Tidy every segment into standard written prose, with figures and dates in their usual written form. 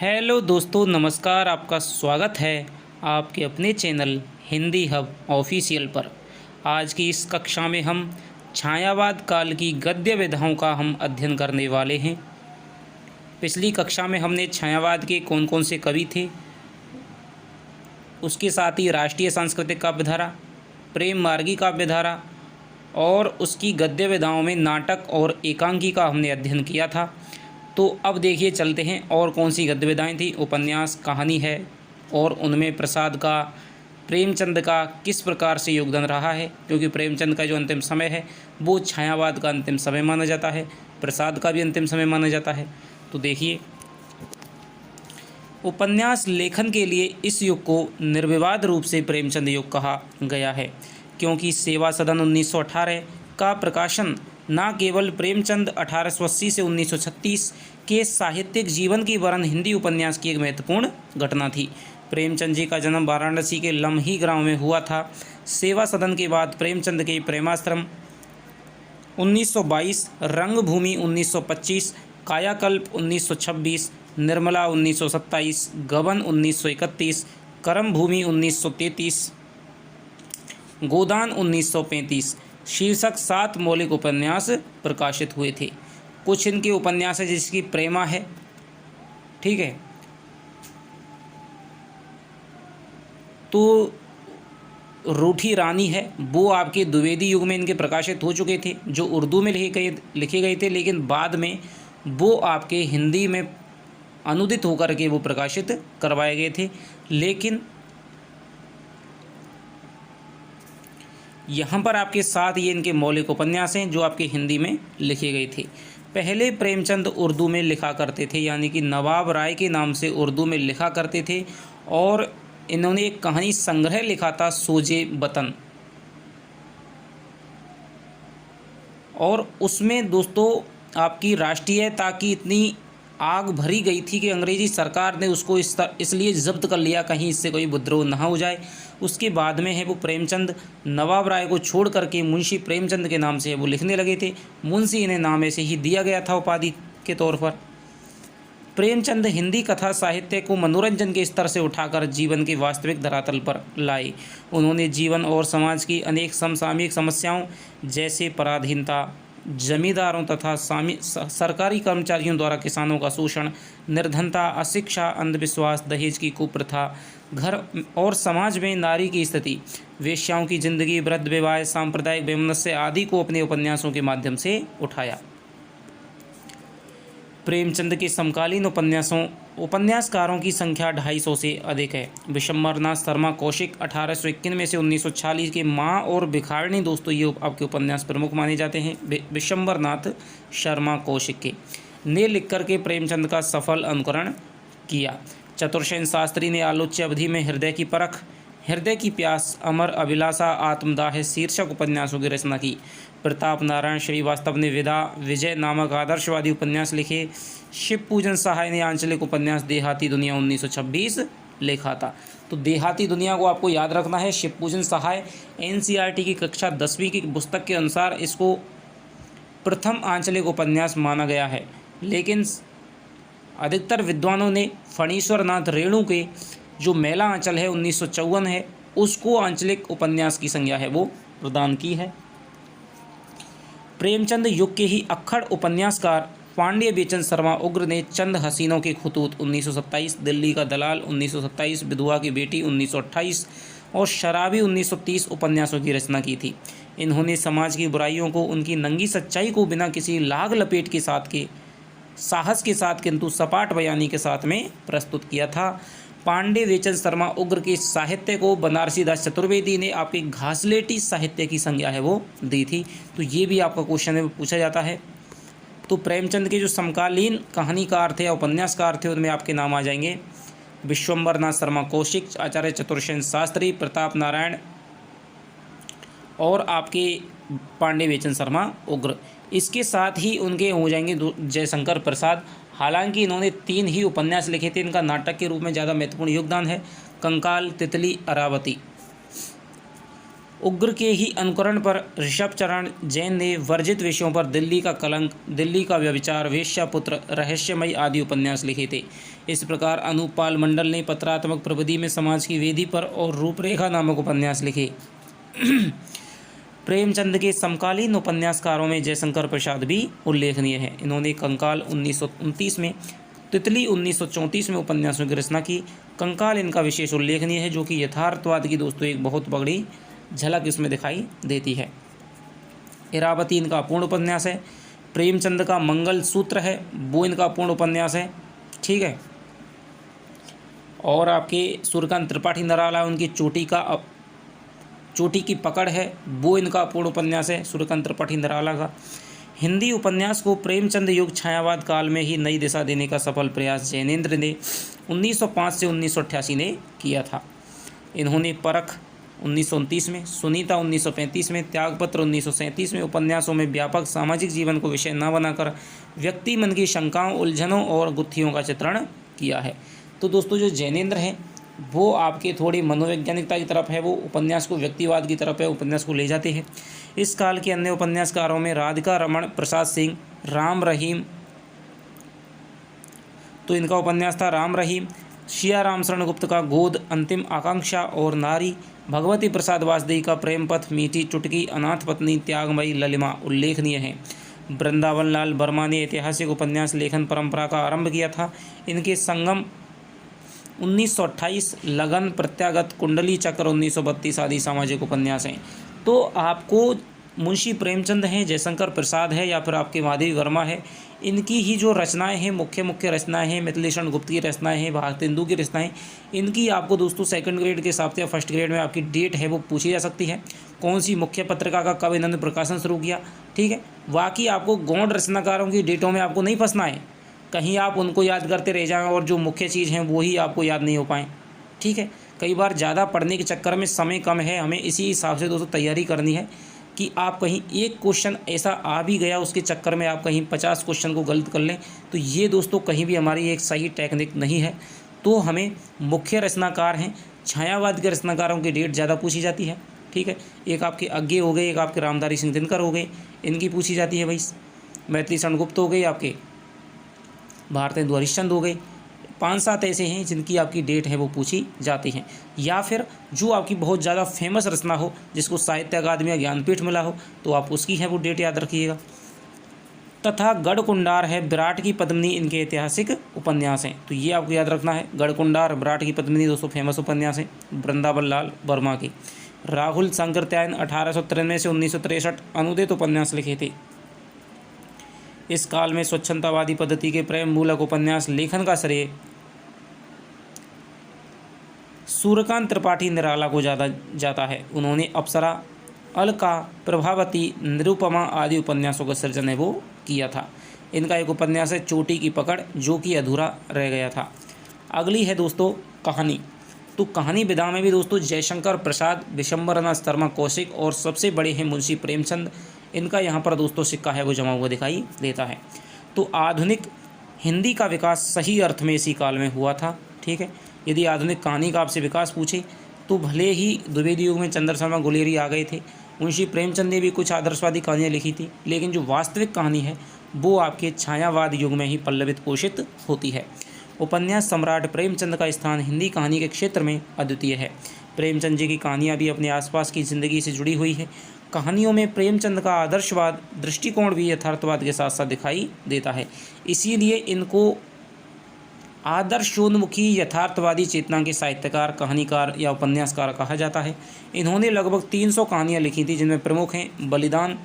Hello दोस्तों, नमस्कार। आपका स्वागत है आपके अपने चैनल हिंदी हब ऑफिशियल पर। आज की इस कक्षा में हम छायावाद काल की गद्य विधाओं का हम अध्ययन करने वाले हैं। पिछली कक्षा में हमने छायावाद के कौन कौन से कवि थे, उसके साथ ही राष्ट्रीय सांस्कृतिक काव्यधारा, प्रेम मार्गी काव्यधारा और उसकी गद्य विधाओं में नाटक और एकांकी का हमने अध्ययन किया था। तो अब देखिए चलते हैं और कौन सी गद्य विधाएँ थी। उपन्यास, कहानी है और उनमें प्रसाद का, प्रेमचंद का किस प्रकार से योगदान रहा है, क्योंकि प्रेमचंद का जो अंतिम समय है वो छायावाद का अंतिम समय माना जाता है, प्रसाद का भी अंतिम समय माना जाता है। तो देखिए, उपन्यास लेखन के लिए इस युग को निर्विवाद रूप से प्रेमचंद युग कहा गया है, क्योंकि सेवा सदन 1918 का प्रकाशन न केवल प्रेमचंद 1880 से 1936 के साहित्यिक जीवन की वरन हिंदी उपन्यास की एक महत्वपूर्ण घटना थी। प्रेमचंद जी का जन्म वाराणसी के लम्ही गांव में हुआ था। सेवा सदन के बाद प्रेमचंद के प्रेमाश्रम 1922, रंगभूमि 1925, कायाकल्प 1926, निर्मला 1927, गबन 1931, कर्मभूमि 1933, गोदान 1935 शीर्षक 7 मौलिक उपन्यास प्रकाशित हुए थे। कुछ इनके उपन्यास है जिसकी प्रेमा है, ठीक है, तो रूठी रानी है, वो आपके द्विवेदी युग में इनके प्रकाशित हो चुके थे, जो उर्दू में लिखे गए थे, लेकिन बाद में वो आपके हिंदी में अनुदित होकर के वो प्रकाशित करवाए गए थे। लेकिन यहाँ पर आपके साथ ये इनके मौलिक उपन्यास हैं जो आपके हिंदी में लिखे गए थे। पहले प्रेमचंद उर्दू में लिखा करते थे, यानी कि नवाब राय के नाम से उर्दू में लिखा करते थे, और इन्होंने एक कहानी संग्रह लिखा था, सोजे वतन, और उसमें दोस्तों आपकी राष्ट्रीयता की इतनी आग भरी गई थी कि अंग्रेजी सरकार ने उसको इसलिए जब्त कर लिया, कहीं इससे कोई विद्रोह ना हो जाए। उसके बाद में है वो प्रेमचंद नवाब राय को छोड़ करके मुंशी प्रेमचंद के नाम से वो लिखने लगे थे। मुंशी इन्हें नाम ऐसे ही दिया गया था उपाधि के तौर पर। प्रेमचंद हिंदी कथा साहित्य को मनोरंजन के स्तर से उठाकर जीवन के वास्तविक धरातल पर लाए। उन्होंने जीवन और समाज की अनेक समसामयिक समस्याओं जैसे पराधीनता, जमींदारों तथा सरकारी कर्मचारियों द्वारा किसानों का शोषण, निर्धनता, अशिक्षा, अंधविश्वास, दहेज की कुप्रथा, घर और समाज में नारी की स्थिति, वेश्याओं की जिंदगी, वृद्ध विवाह, सांप्रदायिक वैमनस्य आदि को अपने उपन्यासों के माध्यम से उठाया। प्रेमचंद के समकालीन उपन्यासकारों की संख्या 250 से अधिक है। विशंबरनाथ शर्मा कौशिक 1851 में से 1946 के माँ और भिखारिणी, दोस्तों ये आपके उपन्यास प्रमुख माने जाते हैं। विशंबरनाथ शर्मा कौशिक के ने लिख करके प्रेमचंद का सफल अनुकरण किया। चतुर्सेन शास्त्री ने आलोच्य अवधि में हृदय की परख, हृदय की प्यास, अमर अभिलाषा, आत्मदाह शीर्षक उपन्यासों की रचना की। प्रताप नारायण श्रीवास्तव ने विदा विजय नामक आदर्शवादी उपन्यास लिखे। शिव पूजन सहाय ने आंचलिक उपन्यास देहाती दुनिया 1926 लिखा था। तो देहाती दुनिया को आपको याद रखना है। शिव पूजन सहाय NCERT की कक्षा 10वीं की पुस्तक के अनुसार इसको प्रथम आंचलिक उपन्यास माना गया है, लेकिन अधिकतर विद्वानों ने फणीश्वर नाथ रेणु के जो मेला आंचल है 1954 है, उसको आंचलिक उपन्यास की संज्ञा है वो प्रदान की है। प्रेमचंद युग के ही अक्खड़ उपन्यासकार पांड्य बेचन शर्मा उग्र ने चंद हसीनों के खतूत 1927, दिल्ली का दलाल 1927, विधवा की बेटी 1928 और शराबी 1930 उपन्यासों की रचना की थी। इन्होंने समाज की बुराइयों को, उनकी नंगी सच्चाई को बिना किसी लाग लपेट के साहस के साथ किंतु सपाट बयानी के साथ में प्रस्तुत किया था। पांडे बेचन शर्मा उग्र के साहित्य को बनारसी दास चतुर्वेदी ने आपके घासलेटी साहित्य की संज्ञा है वो दी थी। तो ये भी आपका क्वेश्चन है, पूछा जाता है। तो प्रेमचंद के जो समकालीन कहानीकार थे या उपन्यासकार थे उनमें आपके नाम आ जाएंगे विश्वंबरनाथ शर्मा कौशिक, आचार्य चतुर्सेन शास्त्री, प्रताप नारायण और आपके पांडे बेचन शर्मा उग्र। इसके साथ ही उनके हो जाएंगे जयशंकर प्रसाद। हालांकि इन्होंने 3 ही उपन्यास लिखे थे, इनका नाटक के रूप में ज़्यादा महत्वपूर्ण योगदान है। कंकाल, तितली, अरावती। उग्र के ही अनुकरण पर ऋषभ चरण जैन ने वर्जित विषयों पर दिल्ली का कलंक, दिल्ली का व्यभिचार, वेश्यापुत्र, रहस्यमयी आदि उपन्यास लिखे थे। इस प्रकार अनूपपाल मंडल ने पत्रात्मक प्रविधि में समाज की वेदी पर और रूपरेखा नामक उपन्यास लिखे। प्रेमचंद के समकालीन उपन्यासकारों में जयशंकर प्रसाद भी उल्लेखनीय है। इन्होंने कंकाल 1929 में, तितली 1934 में उपन्यासों की रचना की। कंकाल इनका विशेष उल्लेखनीय है, जो कि यथार्थवाद की दोस्तों एक बहुत बड़ी झलक इसमें दिखाई देती है। इरावती इनका पूर्ण उपन्यास है। प्रेमचंद का मंगल सूत्र है, वो इनका पूर्ण उपन्यास है, ठीक है। और आपके सूर्यकांत त्रिपाठी निराला उनकी चोटी की पकड़ है, वो इनका पूर्ण उपन्यास है सूर्यकांत त्रिपाठी निराला का। हिंदी उपन्यास को प्रेमचंद युग छायावाद काल में ही नई दिशा देने का सफल प्रयास जैनेन्द्र ने 1905 से 1988 ने किया था। इन्होंने परख 1929 में, सुनीता 1935 में, त्यागपत्र 1937 में उपन्यासों में व्यापक सामाजिक जीवन को विषय न बनाकर व्यक्ति मन की शंकाओं, उलझनों और गुत्थियों का चित्रण किया है। तो दोस्तों जो जैनेन्द्र हैं वो आपके थोड़ी मनोवैज्ञानिकता की तरफ है, वो उपन्यास को व्यक्तिवाद की तरफ है, उपन्यास को ले जाते हैं। इस काल के अन्य उपन्यासकारों में राधिका रमण, प्रसाद सिंह, राम रहीम, तो इनका उपन्यास था राम रहीम। शिया राम शरण गुप्त का गोद, अंतिम आकांक्षा और नारी, भगवती प्रसाद वासदेवी का प्रेम पथ, मीठी चुटकी, अनाथ पत्नी, त्यागमयी ललिमा उल्लेखनीय है। वृंदावन लाल वर्मा ने ऐतिहासिक उपन्यास लेखन परंपरा का आरंभ किया था। इनके संगम 1928, लगन, प्रत्यागत, कुंडली चक्र 1932 आदि सामाजिक उपन्यास हैं। तो आपको मुंशी प्रेमचंद हैं, जयशंकर प्रसाद है, या फिर आपके माधवी वर्मा है, इनकी ही जो रचनाएं हैं, मुख्य रचनाएं हैं, मिथिलेश गुप्त की रचनाएं हैं, भारतेंदु की रचनाएं, इनकी आपको दोस्तों सेकंड ग्रेड के हिसाब से या फर्स्ट ग्रेड में आपकी डेट है वो पूछी जा सकती है। कौन सी मुख्य पत्रिका का कब इन्होंने प्रकाशन शुरू किया, ठीक है। बाकी आपको गौण रचनाकारों की डेटों में आपको नहीं फंसना है, कहीं आप उनको याद करते रह जाएं और जो मुख्य चीज़ हैं वो ही आपको याद नहीं हो पाएँ, ठीक है। कई बार ज़्यादा पढ़ने के चक्कर में समय कम है, हमें इसी हिसाब से दोस्तों तैयारी करनी है कि आप कहीं एक क्वेश्चन ऐसा आ भी गया उसके चक्कर में आप कहीं 50 क्वेश्चन को गलत कर लें, तो ये दोस्तों कहीं भी हमारी एक सही टेक्निक नहीं है। तो हमें मुख्य रचनाकार हैं, छायावाद के रचनाकारों की डेट ज़्यादा पूछी जाती है, ठीक है। एक आपके अज्ञे हो गए, एक आपके रामधारी सिंह दिनकर हो गए, इनकी पूछी जाती है भाई। मैथिली शरण गुप्त हो गए, आपके भारतेंदु हरिश्चंद्र हो गए, 5-7 ऐसे हैं जिनकी आपकी डेट है वो पूछी जाती हैं। या फिर जो आपकी बहुत ज़्यादा फेमस रचना हो, जिसको साहित्य अकादमी या ज्ञानपीठ मिला हो, तो आप उसकी है वो डेट याद रखिएगा। तथा गढ़कुंडार है, विराट की पद्मिनी इनके ऐतिहासिक उपन्यास हैं, तो ये आपको याद रखना है। गढ़कुंडार, विराट की पद्मिनी दोस्तों फेमस उपन्यास हैं वृंदावन लाल वर्मा के। राहुल संकृत्यायन 1893 से 1963 अनुदित उपन्यास लिखे थे। इस काल में स्वच्छंदतावादी पद्धति के प्रेम मूलक उपन्यास लेखन का श्रेय सूर्यकांत त्रिपाठी निराला को ज़्यादा जाता है। उन्होंने अप्सरा, अलका, प्रभावती, निरुपमा आदि उपन्यासों का सृजन है वो किया था। इनका एक उपन्यास है चोटी की पकड़, जो कि अधूरा रह गया था। अगली है दोस्तों कहानी। तो कहानी विधा में भी दोस्तों जयशंकर प्रसाद, विशंबरनाथ शर्मा कौशिक और सबसे बड़े हैं मुंशी प्रेमचंद। इनका यहाँ पर दोस्तों सिक्का है वो जमा हुआ दिखाई देता है। तो आधुनिक हिंदी का विकास सही अर्थ में इसी काल में हुआ था, ठीक है। यदि आधुनिक कहानी का आपसे विकास पूछे तो भले ही द्विवेदी युग में चंद्र शर्मा गुलेरी आ गए थे, मुंशी प्रेमचंद ने भी कुछ आदर्शवादी कहानियाँ लिखी थी, लेकिन जो वास्तविक कहानी है वो आपके छायावाद युग में ही पल्लवित पोषित होती है। उपन्यास सम्राट प्रेमचंद का स्थान हिंदी कहानी के क्षेत्र में अद्वितीय है। प्रेमचंद जी की कहानियाँ भी अपने आसपास की ज़िंदगी से जुड़ी हुई है। कहानियों में प्रेमचंद का आदर्शवाद दृष्टिकोण भी यथार्थवाद के साथ साथ दिखाई देता है, इसीलिए इनको आदर्शोन्मुखी यथार्थवादी चेतना के साहित्यकार, कहानीकार या उपन्यासकार कहा जाता है। इन्होंने लगभग 300 कहानियाँ लिखी थी, जिनमें प्रमुख हैं बलिदान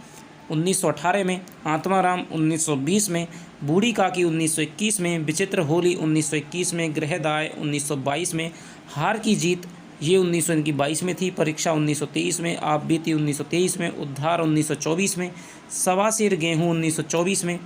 1918 में, आत्माराम 1920 में, बूढ़ी काकी 1921 में, विचित्र होली 1921 में, गृहदाय 1922 में, हार की जीत ये 1922 में थी, परीक्षा 1923 में, आप बीती 1923 में, उद्धार 1924 में, सवा सिर गेहूँ 1924 में,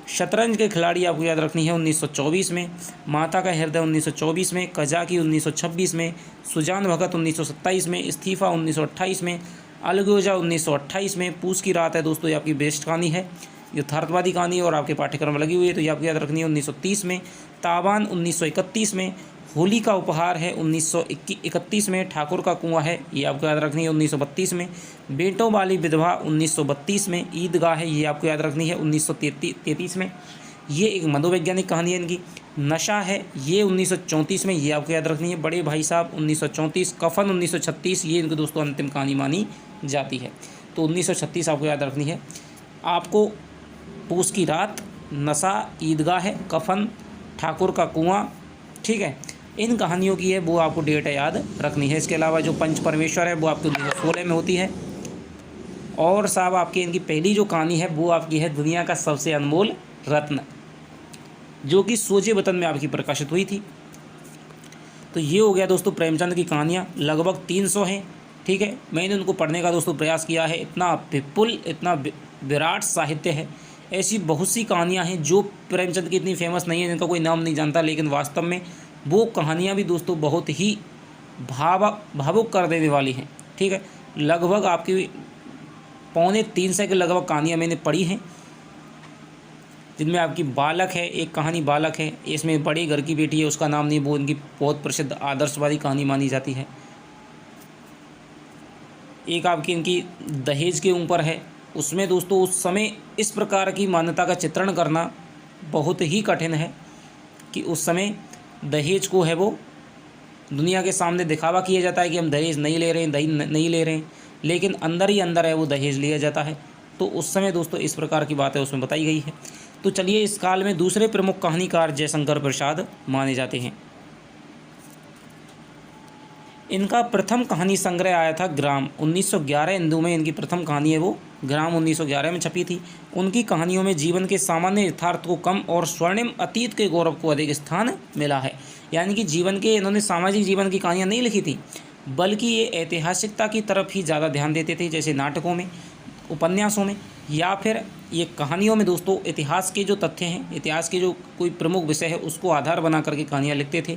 शतरंज के खिलाड़ी आपको याद रखनी है 1924 में, माता का हृदय 1924 में, कजाकी 1926 में, सुजान भगत 1927 में, इस्तीफा 1928 में, अलगोजा 1928 में, पूस की रात है दोस्तों ये आपकी बेस्ट कहानी है, यथार्थवादी कहानी और आपके पाठ्यक्रम में लगी हुई है, तो ये आपको याद रखनी है 1930 में, तावान 1931 में, होली का उपहार है 1931 में। ठाकुर का कुआं है, ये आपको याद रखनी है 1932 में। बेटों वाली विधवा 1932 में। ईदगाह है, ये आपको याद रखनी है 1933 में। ये एक मनोवैज्ञानिक कहानी है इनकी। नशा है, ये 1934 में, ये आपको याद रखनी है। बड़े भाई साहब 1934। कफन 1936, ये इनकी दोस्तों अंतिम कहानी मानी जाती है। तो 1936 आपको याद रखनी है। आपको पूस की रात, नशा, ईदगाह है, कफन, ठाकुर का कुआं, ठीक है, इन कहानियों की है वो आपको डेट याद रखनी है। इसके अलावा जो पंच परमेश्वर है वो आपकी 1916 में होती है। और साहब आपकी इनकी पहली जो कहानी है वो आपकी है दुनिया का सबसे अनमोल रत्न, जो कि सोजे वतन में आपकी प्रकाशित हुई थी। तो ये हो गया दोस्तों प्रेमचंद की कहानियाँ, लगभग 300 हैं, ठीक है। मैंने उनको पढ़ने का दोस्तों प्रयास किया है। इतना विपुल, इतना विराट साहित्य है। ऐसी बहुत सी कहानियाँ हैं जो प्रेमचंद की इतनी फेमस नहीं है, जिनका कोई नाम नहीं जानता, लेकिन वास्तव में वो कहानियाँ भी दोस्तों बहुत ही भावुक कर देने वाली हैं, ठीक है। लगभग आपकी 2.25 के लगभग कहानियाँ मैंने पढ़ी हैं, जिनमें आपकी बालक है, एक कहानी बालक है, इसमें बड़े घर की बेटी है, उसका नाम नहीं, वो इनकी बहुत प्रसिद्ध आदर्शवादी कहानी मानी जाती है। एक आपकी इनकी दहेज के ऊपर है, उसमें दोस्तों उस समय इस प्रकार की मान्यता का चित्रण करना बहुत ही कठिन है कि उस समय दहेज को है वो दुनिया के सामने दिखावा किया जाता है कि हम दहेज नहीं ले रहे हैं, दहेज नहीं ले रहे हैं, लेकिन अंदर ही अंदर है वो दहेज लिया जाता है। तो उस समय दोस्तों इस प्रकार की बातें उसमें बताई गई है। तो चलिए, इस काल में दूसरे प्रमुख कहानीकार जयशंकर प्रसाद माने जाते हैं। इनका प्रथम कहानी संग्रह आया था ग्राम 1911 हिंदू में। इनकी प्रथम कहानी है वो ग्राम 1911 में छपी थी। उनकी कहानियों में जीवन के सामान्य यथार्थ को कम और स्वर्णिम अतीत के गौरव को अधिक स्थान मिला है। यानी कि जीवन के, इन्होंने सामाजिक जीवन की कहानियाँ नहीं लिखी थी, बल्कि ये ऐतिहासिकता की तरफ ही ज़्यादा ध्यान देते थे, जैसे नाटकों में, उपन्यासों में, या फिर ये कहानियों में दोस्तों इतिहास के जो तथ्य हैं, इतिहास के जो कोई प्रमुख विषय है उसको आधार बना करके कहानियाँ लिखते थे।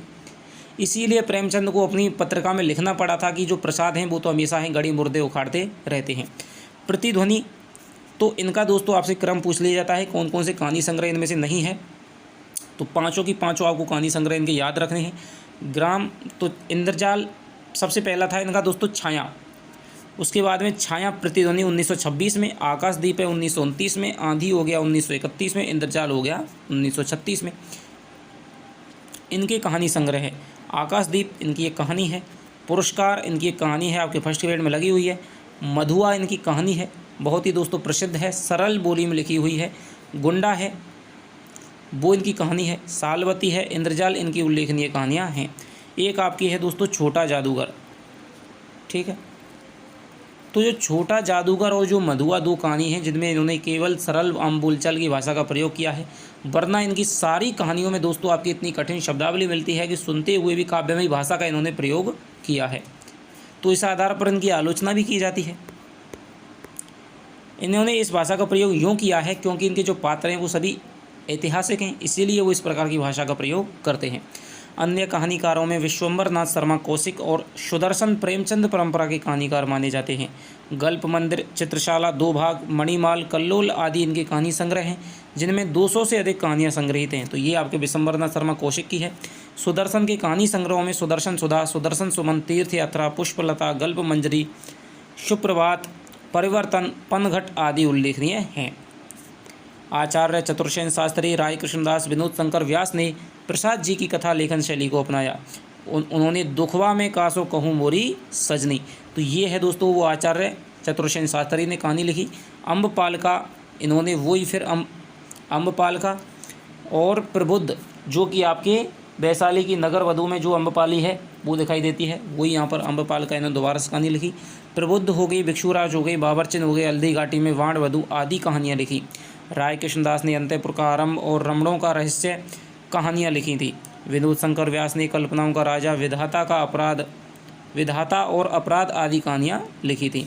इसीलिए प्रेमचंद को अपनी पत्रिका में लिखना पड़ा था कि जो प्रसाद हैं वो तो हमेशा हैं गड़ी मुर्दे उखाड़ते रहते हैं। प्रतिध्वनि, तो इनका दोस्तों आपसे क्रम पूछ लिया जाता है कौन कौन से कहानी संग्रह इनमें से नहीं है, तो पाँचों की पाँचों आपको कहानी संग्रह इनके याद रखने हैं। ग्राम, तो इंद्रजाल सबसे पहला था इनका दोस्तों छाया, उसके बाद में छाया प्रतिध्वनि 1926 में, आकाशदीप है 1929 में, आंधी हो गया 1931 में, इंद्रजाल हो गया 1936 में। इनके कहानी संग्रह है। आकाशदीप इनकी एक कहानी है, पुरस्कार इनकी एक कहानी है, आपके फर्स्ट ग्रेड में लगी हुई है। मधुआ इनकी कहानी है, बहुत ही दोस्तों प्रसिद्ध है, सरल बोली में लिखी हुई है। गुंडा है वो इनकी कहानी है। सालवती है, इंद्रजाल इनकी उल्लेखनीय कहानियाँ हैं। एक आपकी है दोस्तों छोटा जादूगर, ठीक है। तो जो छोटा जादूगर और जो मधुआ दो कहानी हैं जिनमें इन्होंने केवल सरल आम बोलचाल की भाषा का प्रयोग किया है, वरना इनकी सारी कहानियों में दोस्तों आपकी इतनी कठिन शब्दावली मिलती है कि सुनते हुए भी काव्यमयी भाषा का इन्होंने प्रयोग किया है। तो इस आधार पर इनकी आलोचना भी की जाती है। इन्होंने इस भाषा का प्रयोग यूँ किया है क्योंकि इनके जो पात्र हैं वो सभी ऐतिहासिक हैं, इसीलिए वो इस प्रकार की भाषा का प्रयोग करते हैं। अन्य कहानीकारों में विश्वम्बर नाथ शर्मा कौशिक और सुदर्शन प्रेमचंद परंपरा के कहानीकार माने जाते हैं। गल्प मंदिर, चित्रशाला, दो भाग, मणिमाल, कल्लोल आदि इनके कहानी संग्रह हैं, जिनमें 200 से अधिक कहानियाँ संग्रहित हैं। तो ये आपके विश्वम्बर नाथ शर्मा कौशिक की है। सुदर्शन के कहानी संग्रहों में सुदर्शन सुधा, सुदर्शन सुमन, तीर्थ यात्रा, पुष्पलता, गल्प मंजरी, सुप्रभात, परिवर्तन, पनघट आदि उल्लेखनीय हैं। आचार्य चतुर्सेन शास्त्री, राय कृष्णदास, विनोद शंकर व्यास ने प्रसाद जी की कथा लेखन शैली को अपनाया। उन्होंने दुखवा में कासो कहूँ मोरी सजनी, तो ये है दोस्तों वो आचार्य चतुर्सेन शास्त्री ने कहानी लिखी। अम्बपाल का इन्होंने वही फिर अम्बपाल का, और प्रबुद्ध जो कि आपके वैशाली की नगर वधु में जो अम्बपाली है वो दिखाई देती है, वही यहाँ पर अम्बपाल का इन्होंने दोबारा से कहानी लिखी। प्रबुद्ध हो गई, भिक्षुराज हो गई, बाबरचंद हो गए, हल्दी घाटी में वाण वधु आदि कहानियाँ लिखी। राय कृष्णदास ने अंतःपुर का आरंभ और रमणों का रहस्य कहानियाँ लिखी थी। विनोद शंकर व्यास ने कल्पनाओं का राजा, विधाता और अपराध आदि कहानियाँ लिखी थी।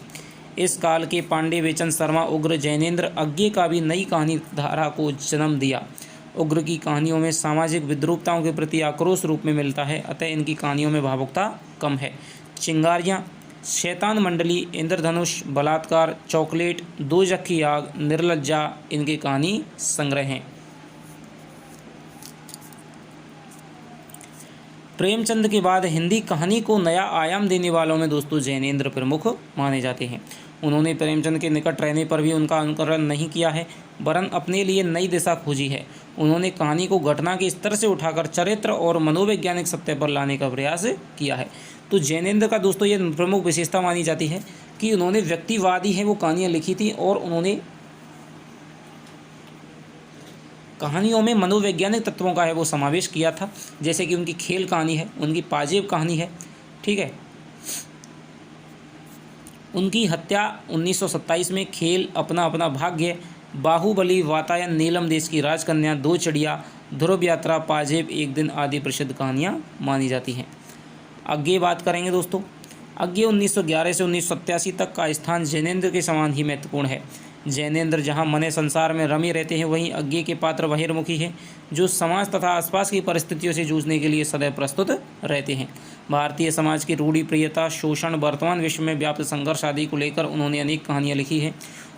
इस काल के पांडे, बेचन शर्मा, उग्र, जैनेन्द्र अज्ञे का भी नई कहानी धारा को जन्म दिया। उग्र की कहानियों में सामाजिक विद्रूपताओं के प्रति आक्रोश रूप में मिलता है, अतः इनकी कहानियों में भावुकता कम है। चिंगारियाँ, शैतान मंडली, इंद्रधनुष, बलात्कार, चॉकलेट, दो जख की आग, निर्लज्जा इनके कहानी संग्रह हैं। प्रेमचंद के बाद हिंदी कहानी को नया आयाम देने वालों में दोस्तों जैनेंद्र प्रमुख माने जाते हैं। उन्होंने प्रेमचंद के निकट रहने पर भी उनका अनुकरण नहीं किया है, वरन अपने लिए नई दिशा खोजी है। उन्होंने कहानी को घटना के स्तर से उठाकर चरित्र और मनोवैज्ञानिक सत्य पर लाने का प्रयास किया है। तो जैनेंद्र का दोस्तों ये प्रमुख विशेषता मानी जाती है कि उन्होंने व्यक्तिवादी है वो कहानियाँ लिखी थी और उन्होंने कहानियों में मनोवैज्ञानिक तत्वों का है वो समावेश किया था, जैसे कि उनकी खेल कहानी है, उनकी पाजेब कहानी है, ठीक है। उनकी हत्या 1927 में, खेल, अपना अपना भाग्य, बाहुबली, वातायन, नीलम देश की राजकन्या, दो चिड़िया, ध्रुव यात्रा, पाजेब, एक दिन आदि प्रसिद्ध कहानियाँ मानी जाती हैं। आगे बात करेंगे दोस्तों, आगे 1911 से 1987 तक का स्थान जैनेंद्र के समान ही महत्वपूर्ण है। जैनेंद्र जहाँ मने संसार में रमे रहते हैं, वहीं अज्ञे के पात्र बहिर्मुखी हैं, जो समाज तथा आसपास की परिस्थितियों से जूझने के लिए सदैव प्रस्तुत रहते हैं। भारतीय समाज की रूढ़िप्रियता, शोषण, वर्तमान विश्व में व्याप्त संघर्ष आदि को लेकर उन्होंने अनेक कहानियाँ लिखी हैं।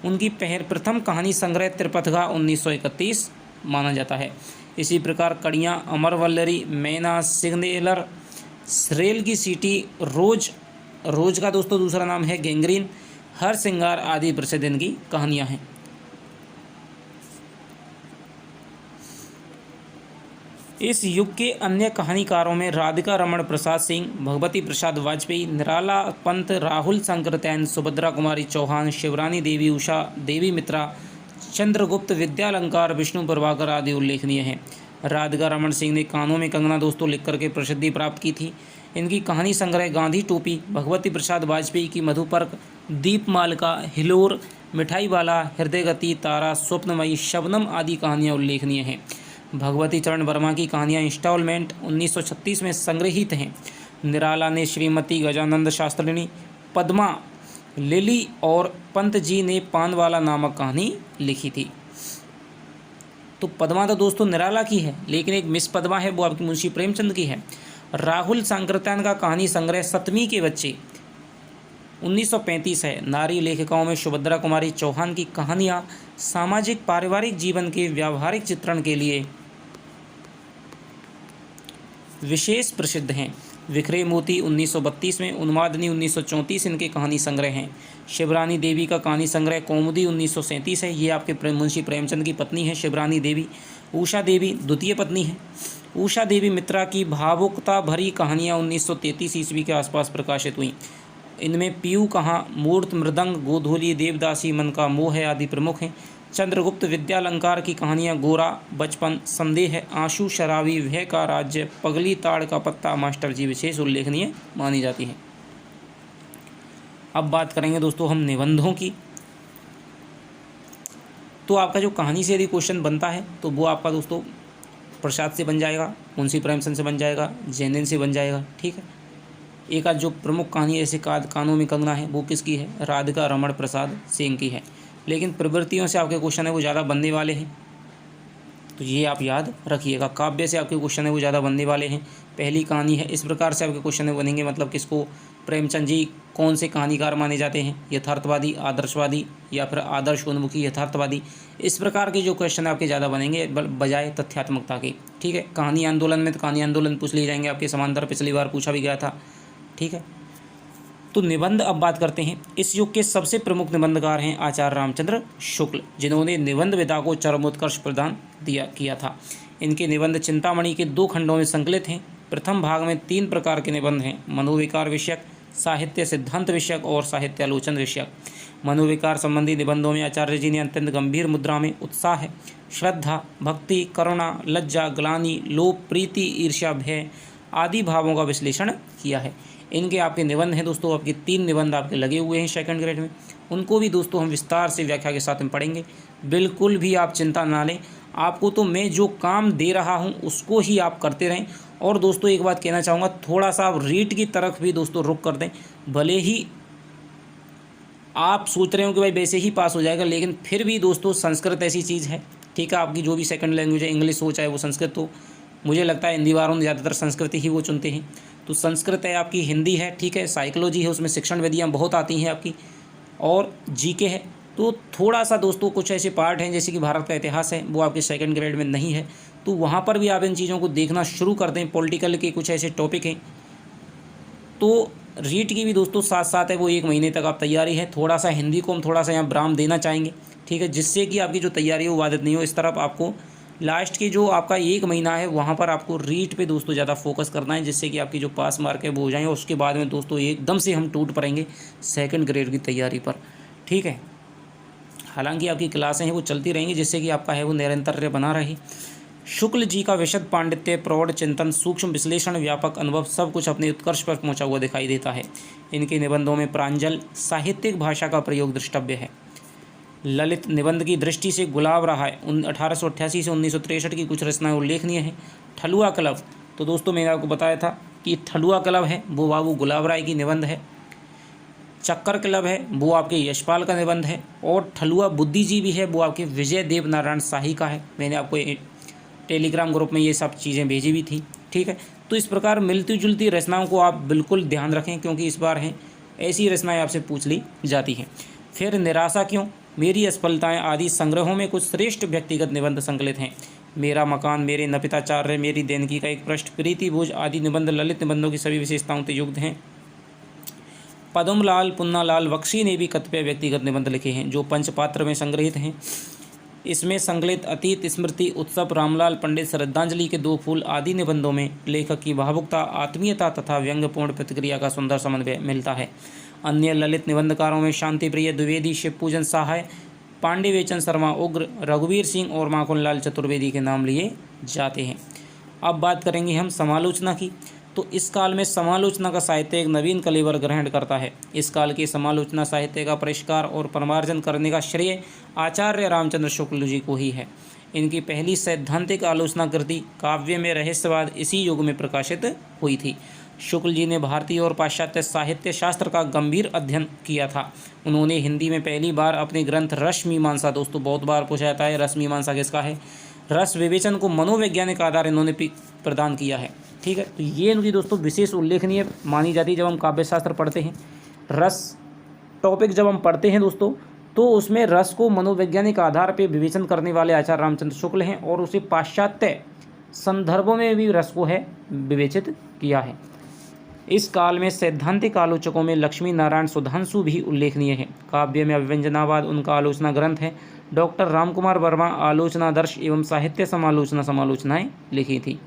उनकी प्रथम कहानी संग्रह त्रिपथगा 1931 माना जाता है। इसी प्रकार कड़ियाँ, अमर वल्लरी, मैना, सिग्नेलर, श्रेल की सीटी, रोज का दोस्तों दूसरा नाम है गैंग्रीन, हर सिंगार आदि प्रसिद्ध इनकी कहानियां हैं। इस युग के अन्य कहानीकारों में राधिका रमण प्रसाद सिंह, भगवती प्रसाद वाजपेयी, निराला पंत, राहुल संकृतैन, सुभद्रा कुमारी चौहान, शिवरानी देवी, उषा देवी मित्रा, चंद्रगुप्त, विद्यालंकार, विष्णु प्रभाकर आदि उल्लेखनीय हैं। राधिका रमण सिंह ने कानों में कंगना दोस्तों लिखकर के प्रसिद्धि प्राप्त की थी। इनकी कहानी संग्रह गांधी टोपी, भगवती प्रसाद वाजपेयी की मधुपर्क, दीपमालिका, हिलोर, मिठाई वाला, हृदयगति, तारा, स्वप्नमयी, शबनम आदि कहानियाँ उल्लेखनीय हैं। भगवती चरण वर्मा की कहानियाँ इंस्टॉलमेंट 1936 में संग्रहित हैं। निराला ने श्रीमती गजानंद शास्त्रिणी, पद्मा, लिली और पंत जी ने पानवाला नामक कहानी लिखी थी। तो पद्मा तो दोस्तों निराला की है, लेकिन एक मिस पद्मा है वो आपकी मुंशी प्रेमचंद की है। राहुल सांकृत्यायन का कहानी संग्रह सतमी के बच्चे 1935 है। नारी लेखिकाओं में सुभद्रा कुमारी चौहान की कहानियाँ सामाजिक पारिवारिक जीवन के व्यावहारिक चित्रण के लिए विशेष प्रसिद्ध हैं। विखरे मोती 1932 में, उन्मादनी 1934 इनके कहानी संग्रह हैं। शिवरानी देवी का कहानी संग्रह कौमुदी 1937 है। ये आपके मुंशी प्रेमचंद की पत्नी है शिवरानी देवी। उषा देवी द्वितीय पत्नी है। उषा देवी मित्रा की भावुकता भरी कहानियाँ 1933 ईस्वी के आसपास प्रकाशित हुई। इनमें पीयू कहाँ, मूर्त, मृदंग, गोधूली, देवदासी, मन का मोह आदि प्रमुख हैं। चंद्रगुप्त, विद्यालंकार की कहानियाँ गोरा, बचपन, संदेह, आंसू, शराबी, भय का राज्य, पगली, ताड़ का पत्ता, मास्टर जी विशेष उल्लेखनीय मानी जाती हैं। अब बात करेंगे दोस्तों हम निबंधों की। तो आपका जो कहानी से यदि क्वेश्चन बनता है तो वो आपका दोस्तों प्रसाद से बन जाएगा, मुंशी प्रेमचंद से बन जाएगा, जैनेंद्र से बन जाएगा, ठीक है। एक आज जो प्रमुख कहानी ऐसे कानों में कंगना है वो किसकी है? राधिका रमण प्रसाद सिंह की है। लेकिन प्रवृत्तियों से आपके क्वेश्चन है वो ज़्यादा बनने वाले हैं, तो ये आप याद रखिएगा। काव्य से आपके क्वेश्चन है वो ज़्यादा बनने वाले हैं। पहली कहानी है, इस प्रकार से आपके क्वेश्चन है बनेंगे, मतलब किसको, प्रेमचंद जी कौन से कहानीकार माने जाते हैं? यथार्थवादी, आदर्शवादी या फिर आदर्श उन्मुखी यथार्थवादी। इस प्रकार के जो क्वेश्चन आपके ज़्यादा बनेंगे बजाय तथ्यात्मकता के, ठीक है। कहानी आंदोलन में तो कहानी आंदोलन पूछ लिए जाएंगे आपके समांतर, पिछली बार पूछा भी गया था, ठीक है। तो निबंध अब बात करते हैं। इस युग के सबसे प्रमुख निबंधकार हैं आचार्य रामचंद्र शुक्ल, जिन्होंने निबंध विधा को चरमोत्कर्ष प्रदान किया था। इनके निबंध चिंतामणि के 2 खंडों में संकलित हैं। प्रथम भाग में 3 प्रकार के निबंध हैं: मनोविकार विषयक, साहित्य सिद्धांत विषयक और साहित्यालोचन विषयक। मनोविकार संबंधी निबंधों में आचार्य जी ने अत्यंत गंभीर मुद्रा में उत्साह, श्रद्धा, भक्ति, करुणा, लज्जा, ग्लानि, लोभ, प्रीति, ईर्ष्या, भय आदि भावों का विश्लेषण किया है। इनके आपके निबंध हैं दोस्तों, आपके 3 निबंध आपके लगे हुए हैं सेकंड ग्रेड में। उनको भी दोस्तों हम विस्तार से व्याख्या के साथ में पढ़ेंगे। बिल्कुल भी आप चिंता ना लें, आपको तो मैं जो काम दे रहा हूं उसको ही आप करते रहें। और दोस्तों एक बात कहना चाहूँगा, थोड़ा सा आप रीट की तरफ भी दोस्तों रुक कर दें। भले ही आप सोच रहे हो कि भाई वैसे ही पास हो जाएगा, लेकिन फिर भी दोस्तों संस्कृत ऐसी चीज़ है, ठीक है। आपकी जो भी सेकंड लैंग्वेज है, इंग्लिश हो चाहे वो संस्कृत हो, मुझे लगता है हिंदी वालों ने ज़्यादातर संस्कृत ही वो चुनते हैं। तो संस्कृत है आपकी, हिंदी है, ठीक है, साइकोलॉजी है, उसमें शिक्षण विधियाँ बहुत आती हैं आपकी, और जीके है। तो थोड़ा सा दोस्तों कुछ ऐसे पार्ट हैं जैसे कि भारत का इतिहास है, वो आपके सेकंड ग्रेड में नहीं है, तो वहाँ पर भी आप इन चीज़ों को देखना शुरू कर दें। पॉलिटिकल के कुछ ऐसे टॉपिक हैं, तो रीट की भी दोस्तों साथ साथ है वो 1 महीने तक आप तैयारी है। थोड़ा सा हिंदी को हम थोड़ा सा यहाँ ब्राम देना चाहेंगे, ठीक है, जिससे कि आपकी जो तैयारी है वो बाधित नहीं हो। इस तरफ आपको लास्ट की जो आपका 1 महीना है वहाँ पर आपको रीट पे दोस्तों ज़्यादा फोकस करना है, जिससे कि आपकी जो पास मार्क है वो हो जाएंगे। और उसके बाद में दोस्तों एकदम से हम टूट पड़ेंगे सेकंड ग्रेड की तैयारी पर, ठीक है। हालांकि आपकी क्लासें हैं वो चलती रहेंगी, जिससे कि आपका है वो निरंतर बना रहे। शुक्ल जी का विशद पांडित्य, प्रौढ़ चिंतन, सूक्ष्म विश्लेषण, व्यापक अनुभव सब कुछ अपने उत्कर्ष पर पहुंचा हुआ दिखाई देता है। इनके निबंधों में प्रांजल साहित्यिक भाषा का प्रयोग दृष्टव्य है। ललित निबंध की दृष्टि से गुलाब राय 1888 से 1963 की कुछ रचनाएं उल्लेखनीय हैं। ठलुआ क्लब, तो दोस्तों मैंने आपको बताया था कि ठलुआ क्लब है वो बाबू गुलाब राय की निबंध है। चक्कर क्लब है वो आपके यशपाल का निबंध है। और ठलुआ बुद्धिजीवी है वो आपके विजय देव नारायण शाही का है। मैंने आपको टेलीग्राम ग्रुप में ये सब चीज़ें भेजी भी थी, ठीक है। तो इस प्रकार मिलती जुलती रचनाओं को आप बिल्कुल ध्यान रखें, क्योंकि इस बार हैं ऐसी रचनाएं आपसे पूछ ली जाती हैं। फिर निराशा क्यों, मेरी असफलताएं आदि संग्रहों में कुछ श्रेष्ठ व्यक्तिगत निबंध संकलित हैं। मेरा मकान, मेरे नपिताचार्य, मेरी देनकी का एक पृष्ठ, प्रीति भोज आदि निबंध ललित निबंधों की सभी विशेषताओं से युक्त हैं। पद्मलाल पुन्नालाल बख्शी ने भी कतिपय व्यक्तिगत निबंध लिखे हैं जो पंचपात्र में संग्रहित हैं। इसमें संकलित अतीत स्मृति उत्सव, रामलाल पंडित श्रद्धांजलि के 2 फूल आदि निबंधों में लेखक की भावुकता, आत्मीयता तथा व्यंग्यपूर्ण प्रतिक्रिया का सुंदर समन्वय मिलता है। अन्य ललित निबंधकारों में शांति प्रिय द्विवेदी, शिवपूजन सहाय, पांडे वेचन शर्मा उग्र, रघुवीर सिंह और माखनलाल चतुर्वेदी के नाम लिए जाते हैं। अब बात करेंगे हम समालोचना की। तो इस काल में समालोचना का साहित्य एक नवीन कलेवर ग्रहण करता है। इस काल की समालोचना साहित्य का परिष्कार और परिमार्जन करने का श्रेय आचार्य रामचंद्र शुक्ल जी को ही है। इनकी पहली सैद्धांतिक आलोचना कृति काव्य में रहस्यवाद इसी युग में प्रकाशित हुई थी। शुक्ल जी ने भारतीय और पाश्चात्य साहित्य शास्त्र का गंभीर अध्ययन किया था। उन्होंने हिंदी में पहली बार अपने ग्रंथ रस मीमांसा, दोस्तों बहुत बार पूछा जाता है रस मीमांसा किसका है, रस विवेचन को मनोवैज्ञानिक आधार इन्होंने प्रदान किया है, ठीक है। तो ये इनकी दोस्तों विशेष उल्लेखनीय मानी जाती है। जब हम काव्य शास्त्र पढ़ते हैं, रस टॉपिक जब हम पढ़ते हैं दोस्तों, तो उसमें रस को मनोवैज्ञानिक आधार पर विवेचन करने वाले आचार्य रामचंद्र शुक्ल हैं, और उसे पाश्चात्य संदर्भों में भी रस को है विवेचित किया है। इस काल में सैद्धांतिक आलोचकों में लक्ष्मी नारायण सुधांशु भी उल्लेखनीय है। काव्य में अभिव्यंजनावाद उनका आलोचना ग्रंथ है। डॉक्टर रामकुमार वर्मा आलोचनादर्श एवं साहित्य समालोचनाएं लिखी थी।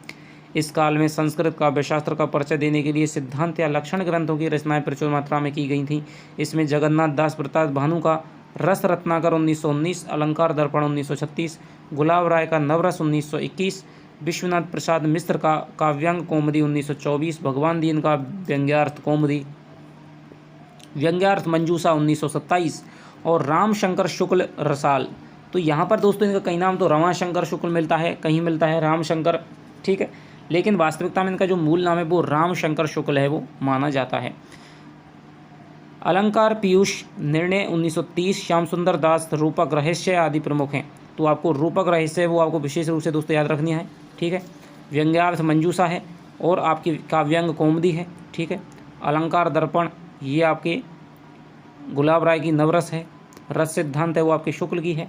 इस काल में संस्कृत काव्यशास्त्र का परिचय देने के लिए सिद्धांत या लक्षण ग्रंथों की रचनाएं प्रचुर मात्रा में की गई थीं। इसमें जगन्नाथ दास प्रताप भानु का रस रत्नाकर 1919, अलंकार दर्पण 1936, गुलाब राय का नवरस 1921, विश्वनाथ प्रसाद मिश्र का काव्यांग कौमुदी 1924, भगवान दीन का व्यंग्यार्थ मंजूषा 1927 और रामशंकर शुक्ल रसाल। तो यहाँ पर दोस्तों इनका कहीं नाम तो रमाशंकर शुक्ल मिलता है, कहीं मिलता है रामशंकर, ठीक है, लेकिन वास्तविकता में इनका जो मूल नाम है वो रामशंकर शुक्ल है, वो माना जाता है। अलंकार पीयूष निर्णय 1930, श्याम सुंदर दास रूपक रहस्य आदि प्रमुख हैं। तो आपको रूपक रहस्य वो आपको विशेष रूप से दोस्तों याद रखनी है, ठीक है। व्यंग्यार्थ मंजूषा है और आपकी काव्यांग कौमुदी है, ठीक है। अलंकार दर्पण ये आपके गुलाब राय की नवरस है। रस सिद्धांत है वो आपके शुक्ल की है।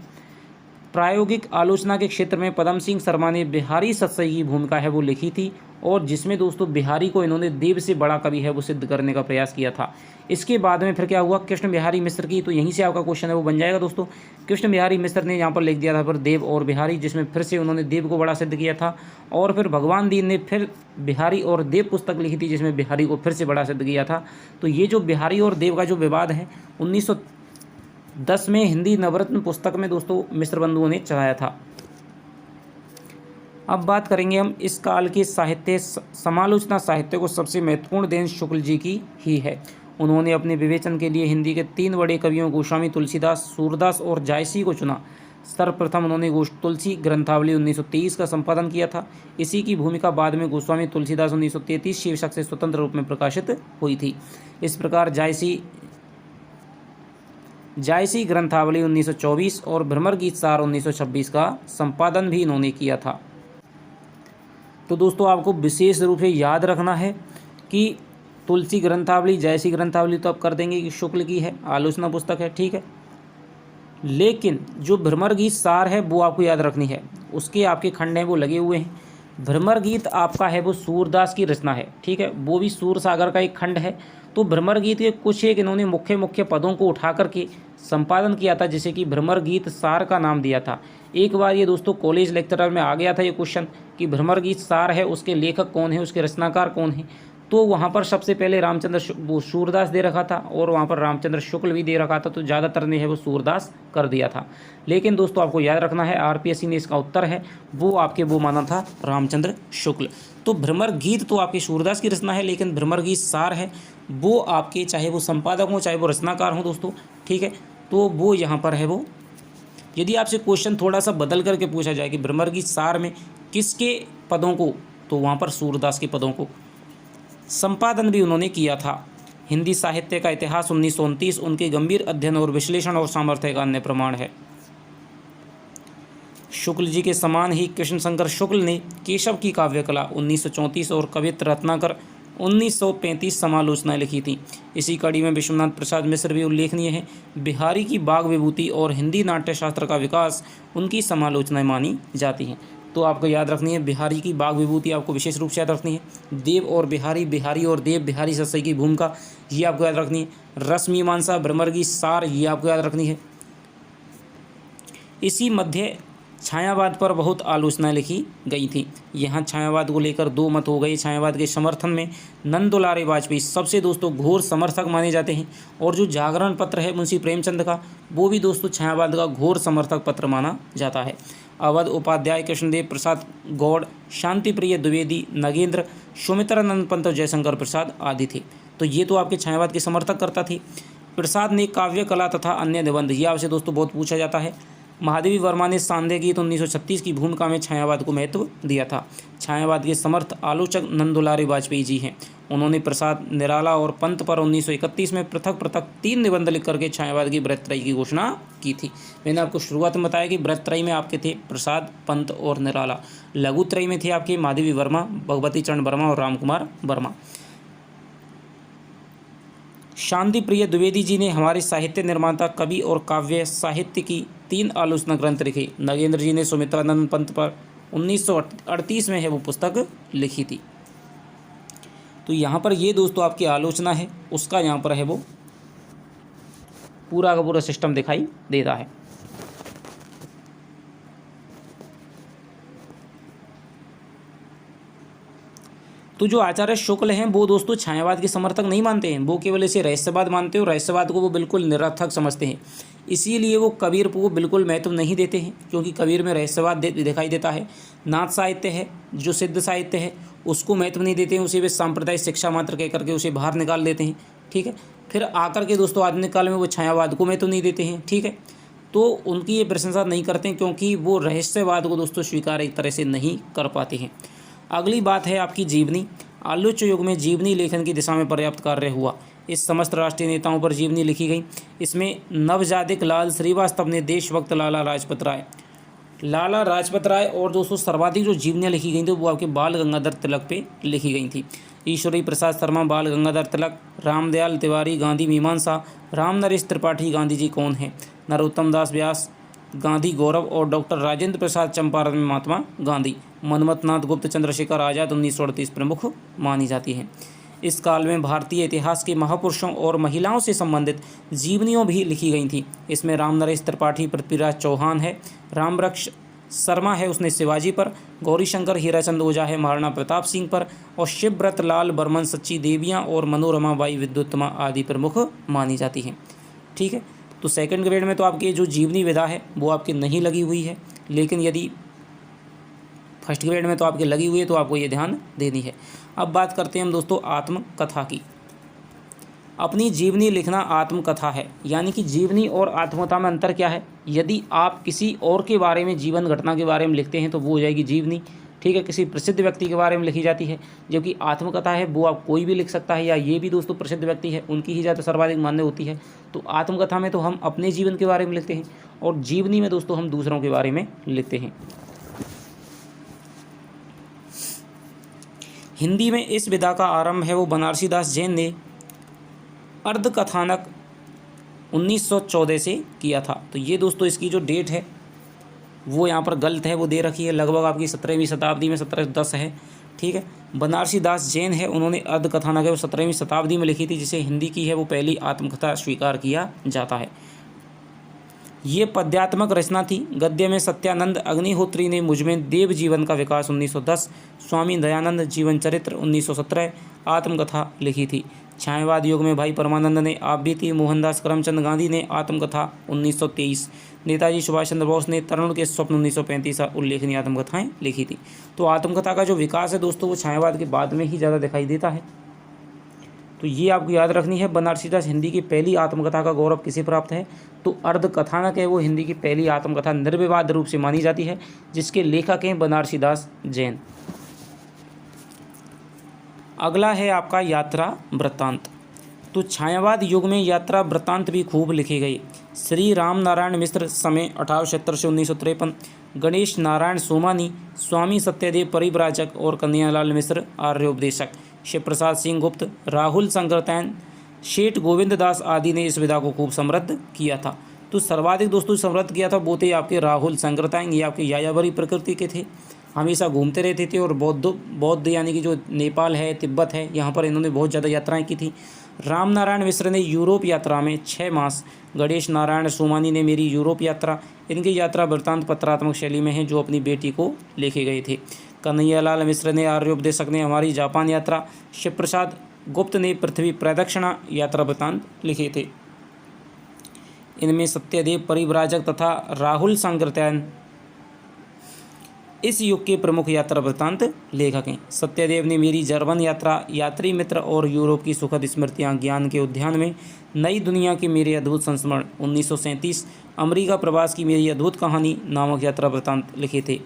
प्रायोगिक आलोचना के क्षेत्र में पदम सिंह शर्मा ने बिहारी सत्सई की भूमिका है वो लिखी थी, और जिसमें दोस्तों बिहारी को इन्होंने देव से बड़ा कवि है वो सिद्ध करने का प्रयास किया था। इसके बाद में फिर क्या हुआ, कृष्ण बिहारी मिश्र की, तो यहीं से आपका क्वेश्चन है वो बन जाएगा दोस्तों। कृष्ण बिहारी मिश्र ने यहाँ पर लिख दिया था फिर देव और बिहारी, जिसमें फिर से उन्होंने देव को बड़ा सिद्ध किया था। और फिर भगवान दीन ने फिर बिहारी और देव पुस्तक लिखी थी, जिसमें बिहारी को फिर से बड़ा सिद्ध किया था। तो ये जो बिहारी और देव का जो विवाद है 1910 में हिंदी नवरत्न पुस्तक में दोस्तों मिश्र बंधुओं ने चलाया था। अब बात करेंगे हम इस काल के साहित्य समालोचना साहित्य को सबसे महत्वपूर्ण देन शुक्ल जी की ही है। उन्होंने अपने विवेचन के लिए हिंदी के 3 बड़े कवियों गोस्वामी तुलसीदास, सूरदास और जायसी को चुना। सर्वप्रथम उन्होंने तुलसी ग्रंथावली 1923 का संपादन किया था। इसी की भूमिका बाद में गोस्वामी तुलसीदास 1933 शीर्षक से स्वतंत्र रूप में प्रकाशित हुई थी। इस प्रकार जायसी ग्रंथावली 1924 और भ्रमर गीत सार 1926 का संपादन भी इन्होंने किया था। तो दोस्तों आपको विशेष रूप से याद रखना है कि तुलसी ग्रंथावली, जायसी ग्रंथावली तो आप कर देंगे कि शुक्ल की है, आलोचना पुस्तक है, ठीक है। लेकिन जो भ्रमर गीत सार है वो आपको याद रखनी है, उसके आपके खंड हैं वो लगे हुए हैं। भ्रमर गीत आपका है वो सूरदास की रचना है, ठीक है, वो भी सूर सागर का एक खंड है। तो भ्रमर गीत के कुछ एक इन्होंने मुख्य मुख्य पदों को उठा करके संपादन किया था, जिसे कि भ्रमर गीत सार का नाम दिया था। एक बार ये दोस्तों कॉलेज लेक्चरर में आ गया था ये क्वेश्चन कि भ्रमर गीत सार है, उसके लेखक कौन है, उसके रचनाकार कौन है। तो वहाँ पर सबसे पहले रामचंद्र वो सूरदास दे रखा था और वहाँ पर रामचंद्र शुक्ल भी दे रखा था, तो ज़्यादातर ने है वो सूरदास कर दिया था। लेकिन दोस्तों आपको याद रखना है, आरपीएससी ने इसका उत्तर है वो आपके वो माना था रामचंद्र शुक्ल। तो भ्रमर गीत तो आपके सूरदास की रचना है, लेकिन भ्रमर गीत सार है वो आपके चाहे वो संपादक हों चाहे वो रचनाकार हों दोस्तों, ठीक है, तो वो यहाँ पर है वो। यदि आपसे क्वेश्चन थोड़ा सा बदल करके पूछा जाए कि भ्रमर गीत सार में किसके पदों को, तो वहाँ पर सूरदास के पदों को संपादन भी उन्होंने किया था। हिंदी साहित्य का इतिहास 1929 उनके गंभीर अध्ययन और विश्लेषण और सामर्थ्य का अन्य प्रमाण है। शुक्ल जी के समान ही कृष्ण शंकर शुक्ल ने केशव की काव्य कला 1934 और कवित्र रत्नाकर 1935 समालोचनाएं लिखी थी। इसी कड़ी में विश्वनाथ प्रसाद मिश्र भी उल्लेखनीय है। बिहारी की बाग विभूति और हिंदी नाट्यशास्त्र का विकास उनकी समालोचनाएं मानी जाती हैं। तो आपको याद रखनी है बिहारी की बाग विभूति, आपको विशेष रूप से याद रखनी है। देव और बिहारी, बिहारी और देव, बिहारी सत्सई की भूमिका, ये आपको याद रखनी है। रस मीमांसा, भ्रमर गीत सार, ये आपको याद रखनी है। इसी मध्य छायावाद पर बहुत आलोचनाएं लिखी गई थी। यहाँ छायावाद को लेकर दो मत हो गए। छायावाद के समर्थन में नंद दुलारे वाजपेयी सबसे दोस्तों घोर समर्थक माने जाते हैं, और जो जागरण पत्र है मुंशी प्रेमचंद का, वो भी दोस्तों छायावाद का घोर समर्थक पत्र माना जाता है। अवध उपाध्याय, कृष्णदेव प्रसाद गौड़, शांति प्रिय द्विवेदी, नगेंद्र, सुमित्रानंद पंत, जयशंकर प्रसाद आदि थे। तो ये तो आपके छायावाद के समर्थक करता थे। प्रसाद ने काव्य कला तथा अन्य निबंध, ये आपसे दोस्तों बहुत पूछा जाता है। महादेवी वर्मा ने सांध्य गीत 1936 की भूमिका में छायावाद को महत्व दिया था। छायावाद के समर्थ आलोचक नंद दुलारे वाजपेयी जी हैं। उन्होंने प्रसाद, निराला और पंत पर 1931 में पृथक पृथक 3 निबंध लिख करके छायावाद की बृहत्त्रयी की घोषणा की थी। मैंने आपको शुरुआत में बताया कि बृहत्त्रयी में आपके थे प्रसाद, पंत और निराला। लघुत्रयी में थे आपके महादेवी वर्मा, भगवती चरण वर्मा और रामकुमार वर्मा। शांति प्रिय द्विवेदी जी ने हमारे साहित्य निर्माता, कवि और काव्य साहित्य की 3 आलोचना ग्रंथ लिखे। नगेंद्र जी ने सुमित्रानंद पंत पर 1938 में है वो पुस्तक लिखी थी। तो यहाँ पर ये दोस्तों आपकी आलोचना है, उसका यहाँ पर है वो पूरा का पूरा सिस्टम दिखाई देता है। तो जो आचार्य शुक्ल हैं वो दोस्तों छायावाद के समर्थक नहीं मानते हैं, वो केवल इसे रहस्यवाद मानते हैं और रहस्यवाद को वो बिल्कुल निरर्थक समझते हैं। इसीलिए वो कबीर को बिल्कुल महत्व नहीं देते हैं, क्योंकि कबीर में रहस्यवाद दिखाई देता है। नाथ साहित्य है जो सिद्ध साहित्य है उसको महत्व नहीं देते हैं, उसे वे सांप्रदायिक शिक्षा मात्र कह करके उसे बाहर निकाल देते हैं, ठीक है। फिर आकर के दोस्तों आधुनिक काल में वो छायावाद को महत्व नहीं देते हैं, ठीक है। तो उनकी ये प्रशंसा नहीं करते हैं, क्योंकि वो रहस्यवाद को दोस्तों स्वीकार एक तरह से नहीं कर पाते हैं। अगली बात है आपकी जीवनी। आलोच्य युग में जीवनी लेखन की दिशा में पर्याप्त कार्य हुआ। इस समस्त राष्ट्रीय नेताओं पर जीवनी लिखी गई। इसमें नवजादिक लाल श्रीवास्तव ने देशभक्त लाला लाजपत राय और दोस्तों सर्वाधिक जो जीवनियाँ लिखी गई थी वो आपके बाल गंगाधर तिलक पे लिखी गई थी। ईश्वरी प्रसाद शर्मा, बाल गंगाधर तिलक, रामदयाल तिवारी, गांधी मीमांसा, राम नरेश त्रिपाठी, गांधी जी कौन है, नरोत्तम दास व्यास, गांधी गौरव और डॉक्टर राजेंद्र प्रसाद चंपारण में महात्मा गांधी, मनमथ नाथ गुप्त, चंद्रशेखर आज़ाद 1938 प्रमुख मानी जाती हैं। इस काल में भारतीय इतिहास के महापुरुषों और महिलाओं से संबंधित जीवनियों भी लिखी गई थी। इसमें राम नरेश त्रिपाठी पृथ्वीराज चौहान है, रामवृक्ष शर्मा है उसने शिवाजी पर, गौरीशंकर हीराचंद ओझा है महाराणा प्रताप सिंह पर, और शिवव्रत लाल बर्मन सच्ची देवियाँ और मनोरमा बाई विद्युत्तमा आदि प्रमुख मानी जाती हैं, ठीक है। तो सेकंड ग्रेड में तो आपकी जो जीवनी विधा है वो आपकी नहीं लगी हुई है, लेकिन यदि फर्स्ट ग्रेड में तो आपकी लगी हुई है, तो आपको ये ध्यान देनी है। अब बात करते हैं हम दोस्तों आत्मकथा की। अपनी जीवनी लिखना आत्मकथा है, यानी कि जीवनी और आत्मकथा में अंतर क्या है। यदि आप किसी और के बारे में, जीवन घटना के बारे में लिखते हैं तो वो हो जाएगी जीवनी, ठीक है, किसी प्रसिद्ध व्यक्ति के बारे में लिखी जाती है। जबकि आत्मकथा है वो आप कोई भी लिख सकता है, या ये भी दोस्तों प्रसिद्ध व्यक्ति है उनकी ही ज़्यादा सर्वाधिक मान्य होती है। तो आत्मकथा में तो हम अपने जीवन के बारे में लिखते हैं, और जीवनी में दोस्तों हम दूसरों के बारे में लिखते हैं। हिंदी में इस विधा का आरंभ है वो बनारसी दास जैन ने अर्धकथानक 1914 से किया था। तो ये दोस्तों इसकी जो डेट है वो यहाँ पर गलत है, वो दे रखी है लगभग आपकी 17वीं शताब्दी में, 1710 है, ठीक है। बनारसी दास जैन है, उन्होंने अर्ध कथानक है वो 17वीं शताब्दी में लिखी थी, जिसे हिंदी की है वो पहली आत्मकथा स्वीकार किया जाता है। ये पद्यात्मक रचना थी। गद्य में सत्यानंद अग्निहोत्री ने मुझमें देव जीवन का विकास 1910, स्वामी दयानंद जीवन चरित्र 1917 आत्मकथा लिखी थी। छायावाद युग में भाई परमानंद ने आप बीती, मोहनदास करमचंद गांधी ने आत्मकथा 1923, नेताजी सुभाष चंद्र बोस ने तरुण के स्वप्न 1935 उल्लेखनीय आत्मकथाएं लिखी थी। तो आत्मकथा का जो विकास है दोस्तों वो छायावाद के बाद में ही ज़्यादा दिखाई देता है। तो ये आपको याद रखनी है। बनारसी दास हिंदी की पहली आत्मकथा का गौरव किसे प्राप्त है? तो अर्ध कथानक है वो हिंदी की पहली आत्मकथा निर्विवाद रूप से मानी जाती है, जिसके लेखक हैं बनारसी दास जैन। अगला है आपका यात्रा वृत्तांत। तो छायावाद युग में यात्रा वृत्तांत भी खूब लिखे गए। श्री राम नारायण मिश्र समय 1876 से 1953, गणेश नारायण सोमानी, स्वामी सत्यदेव परिव्राजक और कन्हैयालाल मिश्र आर्योपदेशक, शिव प्रसाद सिंह गुप्त, राहुल संकरतैन, शेठ गोविंद दास आदि ने इस विधा को खूब समृद्ध किया था। तो सर्वाधिक दोस्तों समृद्ध किया था वो थे आपके राहुल संकरतैन। ये आपके यायावरी प्रकृति के थे, हमेशा घूमते रहते थे और बौद्ध यानी कि जो नेपाल है, तिब्बत है, यहाँ पर इन्होंने बहुत ज़्यादा यात्राएं की थी। राम नारायण मिश्र ने यूरोप यात्रा में 6 मास, गणेश नारायण सोमानी ने मेरी यूरोप यात्रा, इनकी यात्रा वृत्तांत पत्रात्मक शैली में है जो अपनी बेटी को लिखे गए थे। कन्हैयालाल मिश्र ने आर्योपदेशक ने हमारी जापान यात्रा, शिव प्रसाद गुप्त ने पृथ्वी प्रदक्षिणा यात्रा वृत्तांत लिखे थे। इनमें सत्यदेव परिव्राजक तथा राहुल संकरतैन इस युग के प्रमुख यात्रा वृत्तांत लेखक हैं। सत्यदेव ने मेरी जर्मन यात्रा, यात्री मित्र और यूरोप की सुखद स्मृतियां, ज्ञान के उद्यान में नई दुनिया के मेरे अद्भुत संस्मरण 1937, अमेरिका प्रवास की मेरी अद्भुत कहानी नामक यात्रा वृत्तांत लिखे थे।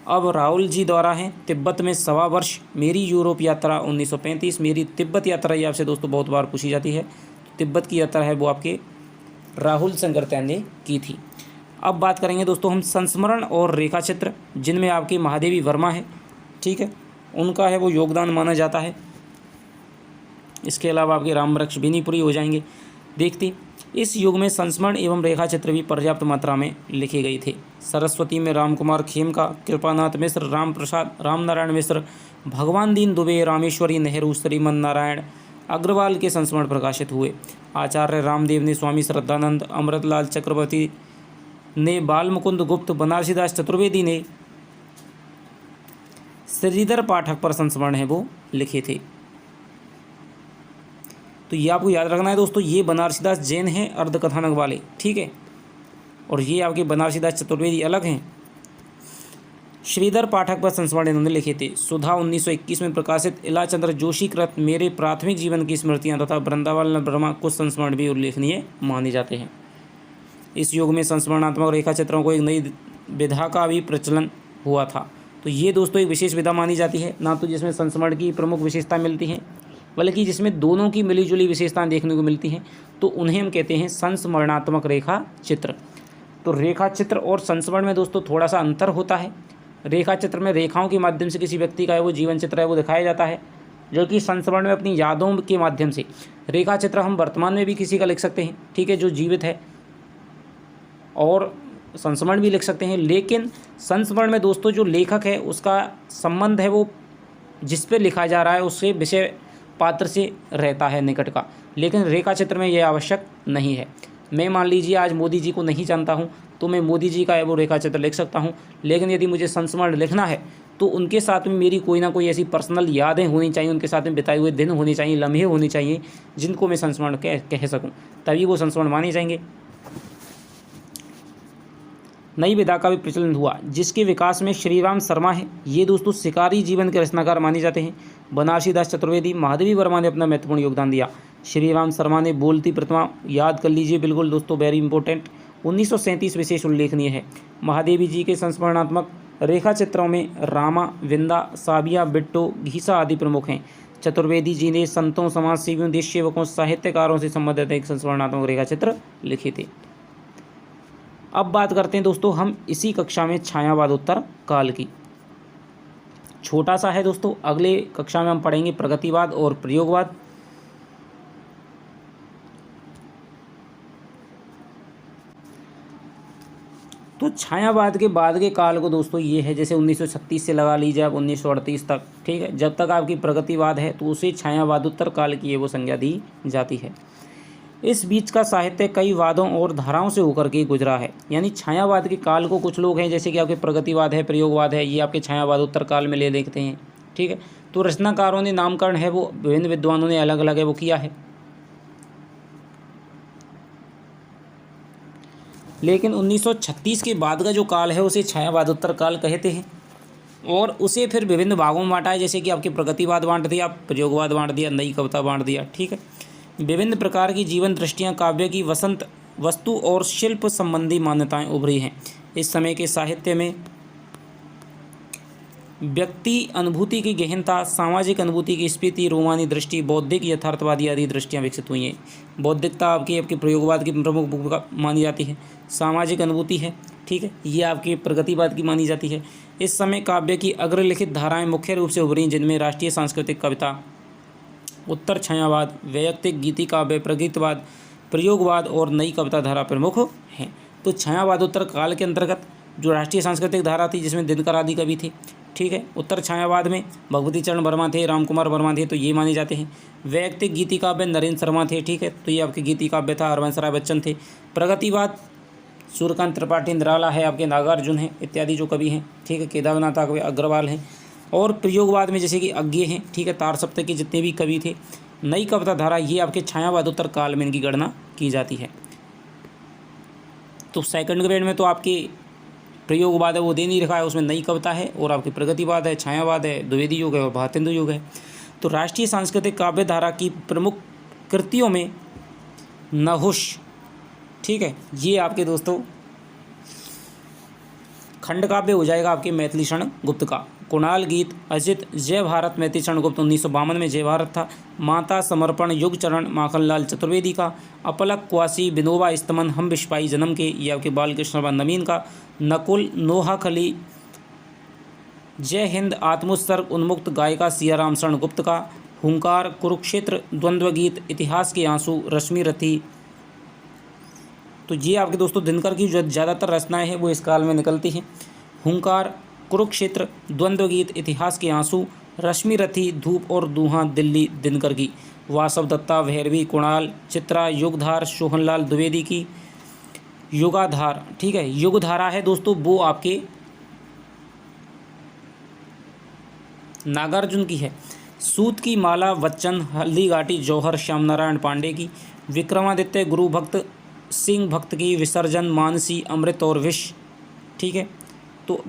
अब राहुल जी द्वारा है तिब्बत में 1.25 वर्ष, मेरी यूरोप यात्रा 1935, मेरी तिब्बत यात्रा ये आपसे दोस्तों बहुत बार पूछी जाती है। तिब्बत की यात्रा है वो आपके राहुल संकरतैन ने की थी। अब बात करेंगे दोस्तों हम संस्मरण और रेखा चित्र, जिनमें आपकी महादेवी वर्मा है, ठीक है, उनका है वो योगदान माना जाता है। इसके अलावा आपके रामवृक्ष बिनीपुरी हो जाएंगे। देखते इस युग में संस्मरण एवं रेखा चित्र भी पर्याप्त मात्रा में लिखे गए थे। सरस्वती में रामकुमार खेमका, कृपानाथ मिश्र, राम प्रसाद, रामनारायण मिश्र, भगवान दीन दुबे, रामेश्वरी नेहरू, श्रीमन नारायण अग्रवाल के संस्मरण प्रकाशित हुए। आचार्य रामदेव ने स्वामी श्रद्धानंद, अमृतलाल चक्रवर्ती ने बाल मुकुंद गुप्त, बनारसी दास चतुर्वेदी ने श्रीधर पाठक पर संस्मरण है वो लिखे थे। तो ये आपको याद रखना है दोस्तों, ये बनारसी दास जैन हैं अर्ध कथानक वाले, ठीक है, और ये आपके बनारसी दास चतुर्वेदी अलग हैं। श्रीधर पाठक पर संस्मरण इन्होंने लिखे थे। सुधा 1921 में प्रकाशित इलाचंद्र जोशी कृत मेरे प्राथमिक जीवन की स्मृतियाँ तथा वृंदावन ब्रह्मा कुछ संस्मरण भी उल्लेखनीय माने जाते हैं। इस युग में संस्मरणात्मक रेखा चित्रों को एक नई विधा का भी प्रचलन हुआ था। तो ये दोस्तों एक विशेष विधा मानी जाती है, ना तो जिसमें संस्मरण की प्रमुख विशेषता मिलती हैं, बल्कि जिसमें दोनों की मिलीजुली विशेषताएं देखने को मिलती हैं, तो उन्हें हम कहते हैं संस्मरणात्मक रेखा चित्र। तो रेखा चित्र और संस्मरण में दोस्तों थोड़ा सा अंतर होता है। रेखा चित्र में रेखाओं के माध्यम से किसी व्यक्ति का है वो जीवन चित्र है वो दिखाया जाता है, जो कि संस्मरण में अपनी यादों के माध्यम से। रेखा चित्र हम वर्तमान में भी किसी का लिख सकते हैं, ठीक है, जो जीवित है, और संस्मरण भी लिख सकते हैं, लेकिन संस्मरण में दोस्तों जो लेखक है उसका संबंध है वो जिस पे लिखा जा रहा है उससे विषय पात्र से रहता है निकट का, लेकिन रेखा चित्र में यह आवश्यक नहीं है। मैं मान लीजिए आज मोदी जी को नहीं जानता हूँ तो मैं मोदी जी का है वो रेखा चित्र लिख सकता हूँ, लेकिन यदि मुझे संस्मरण लिखना है तो उनके साथ में मेरी कोई ना कोई ऐसी पर्सनल यादें होनी चाहिए, उनके साथ में बिताए हुए दिन होने चाहिए, लम्हे होने चाहिए, जिनको मैं संस्मरण कह सकूँ, तभी वो संस्मरण माने जाएंगे। नई विधा का भी प्रचलन हुआ, जिसके विकास में श्रीराम शर्मा है, ये दोस्तों शिकारी जीवन के रचनाकार माने जाते हैं। बनारसी दास चतुर्वेदी, महादेवी वर्मा ने अपना महत्वपूर्ण योगदान दिया। श्रीराम शर्मा ने बोलती प्रतिमा याद कर लीजिए, बिल्कुल दोस्तों वेरी इंपॉर्टेंट, 1937 विशेष उल्लेखनीय है। महादेवी जी के संस्मरणात्मक रेखा चित्रों में रामा, विंदा, साबिया, बिट्टो, घीसा आदि प्रमुख हैं। चतुर्वेदी जी ने संतों, समाजसेवियों, देश सेवकों, साहित्यकारों से संबंधित एक संस्मरणात्मक रेखा चित्र लिखे थे। अब बात करते हैं दोस्तों हम इसी कक्षा में छायावादोत्तर काल की। छोटा सा है दोस्तों, अगले कक्षा में हम पढ़ेंगे प्रगतिवाद और प्रयोगवाद। तो छायावाद के बाद के काल को दोस्तों ये है, जैसे 1936 से लगा लीजिए आप 1938 तक, ठीक है, जब तक आपकी प्रगतिवाद है तो उसे छायावादोत्तर काल की ये वो संज्ञा दी जाती है। इस बीच का साहित्य कई वादों और धाराओं से होकर के गुजरा है। यानी छायावाद के काल को कुछ लोग हैं जैसे कि आपके प्रगतिवाद है, प्रयोगवाद है, ये आपके छायावादोत्तर काल में ले देखते हैं, ठीक है। तो रचनाकारों ने नामकरण है वो विभिन्न विद्वानों ने अलग अलग है वो किया है, लेकिन 1936 के बाद का जो काल है उसे छायावादोत्तर काल कहते हैं और उसे फिर विभिन्न भागों में बांटा है, जैसे कि आपके प्रगतिवाद बांट दिया, प्रयोगवाद बांट दिया, नई कविता बांट दिया, ठीक है। विभिन्न प्रकार की जीवन दृष्टियाँ, काव्य की वसंत वस्तु और शिल्प संबंधी मान्यताएं उभरी हैं। इस समय के साहित्य में व्यक्ति अनुभूति की गहनता, सामाजिक अनुभूति की स्फीति, रोमानी दृष्टि, बौद्धिक यथार्थवादी आदि दृष्टियाँ विकसित हुई हैं। बौद्धिकता आपकी प्रयोगवाद की प्रमुख भूमिका मानी जाती है, सामाजिक अनुभूति है, ठीक है, ये आपकी प्रगतिवाद की मानी जाती है। इस समय काव्य की अग्रलिखित धाराएं मुख्य रूप से उभरी, जिनमें राष्ट्रीय सांस्कृतिक कविता, उत्तर छायावाद, वैयक्तिक गीति काव्य, प्रगतिवाद, प्रयोगवाद और नई कविता धारा प्रमुख हैं। तो छायावादोत्तर काल के अंतर्गत जो राष्ट्रीय सांस्कृतिक धारा थी जिसमें दिनकर आदि कवि थे, ठीक है। उत्तर छायावाद में भगवती चरण वर्मा थे, रामकुमार वर्मा थे, तो ये माने जाते हैं। वैयक्तिक गीति काव्य नरेंद्र शर्मा थे, ठीक है, तो ये आपके गीति काव्य था, हरवंश राय बच्चन थे। प्रगतिवाद सूर्यकांत त्रिपाठी, निराला है, आपके नागार्जुन हैं इत्यादि जो कवि हैं, ठीक है, केदारनाथ अग्रवाल हैं। और प्रयोगवाद में जैसे कि अज्ञे हैं, ठीक है, तार सप्तक के जितने भी कवि थे। नई कविता धारा ये आपके छायावादोत्तर काल में इनकी गणना की जाती है। तो सेकंड ग्रेड में तो आपके प्रयोगवाद है वो दे नहीं रखा है, उसमें नई कविता है, और आपकी प्रगतिवाद है, छायावाद है, द्विवेदी युग है और भारतेंदु युग है। तो राष्ट्रीय सांस्कृतिक काव्य धारा की प्रमुख कृतियों में नहुष, ठीक है, ये आपके दोस्तों खंड काव्य हो जाएगा आपके मैथिली क्षण गुप्त का। कुणाल गीत, अजित, जय भारत मैथिली क्षण गुप्त 1952 में जय भारत था। माता समर्पण, युग चरण माखनलाल चतुर्वेदी का। अपलक क्वासी, विनोबा स्तमन, हम विश्वाई जन्म के, ये आपके बालकृष्ण वर्मा नवीन का। नकुल, नोहा खली, जय हिंद, आत्मोत्सर्ग, उन्मुक्त, गायिका सियाराम शरण गुप्त का। हुंकार, कुरुक्षेत्र, द्वंद्व गीत, इतिहास के आंसू, रश्मि रथी। तो ये आपके दोस्तों दिनकर की जो ज़्यादातर रचनाएं हैं वो इस काल में निकलती हैं। हुंकार, कुरुक्षेत्र, द्वंद्व गीत, इतिहास के आंसू, रश्मि रथी, धूप और दूहां दिल्ली दिनकर की। वासव दत्ता, भैरवी, कुणाल, चित्रा, युगधार, सोहनलाल द्विवेदी की। युगाधार, ठीक है, युगधारा है दोस्तों वो आपके नागार्जुन की है। सूत की माला, बच्चन, हल्दी घाटी, जौहर, श्याम नारायण पांडे की। विक्रमादित्य, गुरु भक्त सिंह भक्त की। विसर्जन, मानसी, अमृत और विष, ठीक है। तो